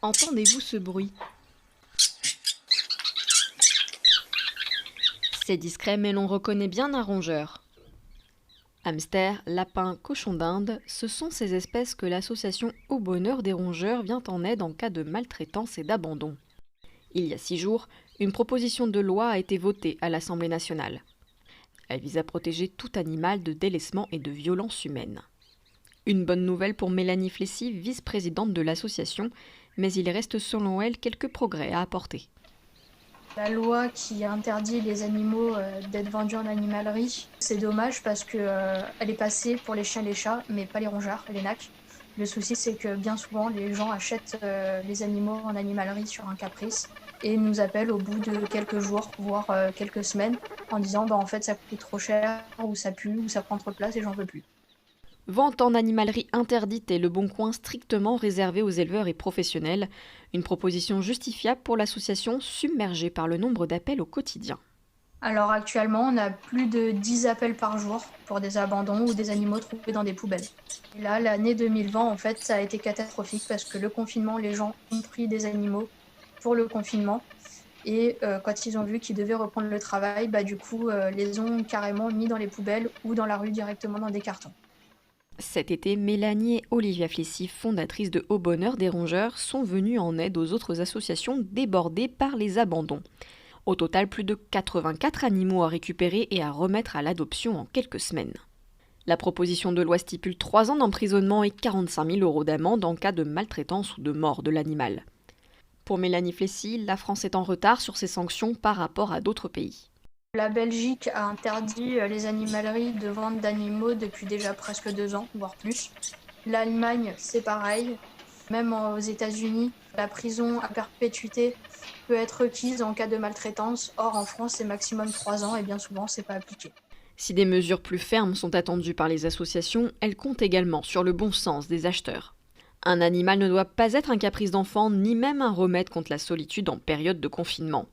Entendez-vous ce bruit? C'est discret mais l'on reconnaît bien un rongeur. Hamster, lapin, cochon d'Inde, ce sont ces espèces que l'association Au Bonheur des Rongeurs vient en aide en cas de maltraitance et d'abandon. Il y a 6 jours, une proposition de loi a été votée à l'Assemblée nationale. Elle vise à protéger tout animal de délaissement et de violence humaine. Une bonne nouvelle pour Mélanie Flessy, vice-présidente de l'association, mais il reste selon elle quelques progrès à apporter. La loi qui interdit les animaux d'être vendus en animalerie, c'est dommage parce que elle est passée pour les chiens et les chats, mais pas les rongeurs, les nacs. Le souci, c'est que bien souvent, les gens achètent les animaux en animalerie sur un caprice et nous appellent au bout de quelques jours, voire quelques semaines, en disant en fait ça coûte trop cher, ou ça pue, ou ça prend trop de place et j'en veux plus. Vente en animalerie interdite et le bon coin strictement réservé aux éleveurs et professionnels, une proposition justifiable pour l'association submergée par le nombre d'appels au quotidien. Alors actuellement, on a plus de 10 appels par jour pour des abandons ou des animaux trouvés dans des poubelles. Et là, l'année 2020, en fait, ça a été catastrophique parce que le confinement, les gens ont pris des animaux pour le confinement. Et quand ils ont vu qu'ils devaient reprendre le travail, du coup, les ont carrément mis dans les poubelles ou dans la rue directement dans des cartons. Cet été, Mélanie et Olivia Flessy, fondatrices de Au Bonheur des Rongeurs, sont venues en aide aux autres associations débordées par les abandons. Au total, plus de 84 animaux à récupérer et à remettre à l'adoption en quelques semaines. La proposition de loi stipule 3 ans d'emprisonnement et 45 000 € d'amende en cas de maltraitance ou de mort de l'animal. Pour Mélanie Flessy, la France est en retard sur ses sanctions par rapport à d'autres pays. La Belgique a interdit les animaleries de vente d'animaux depuis déjà presque 2 ans, voire plus. L'Allemagne, c'est pareil. Même aux États-Unis, la prison à perpétuité peut être requise en cas de maltraitance. Or, en France, c'est maximum 3 ans et bien souvent, c'est pas appliqué. Si des mesures plus fermes sont attendues par les associations, elles comptent également sur le bon sens des acheteurs. Un animal ne doit pas être un caprice d'enfant, ni même un remède contre la solitude en période de confinement.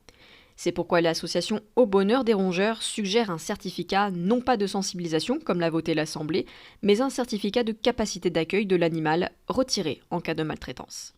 C'est pourquoi l'association Au Bonheur des Rongeurs suggère un certificat non pas de sensibilisation, comme l'a voté l'Assemblée, mais un certificat de capacité d'accueil de l'animal retiré en cas de maltraitance.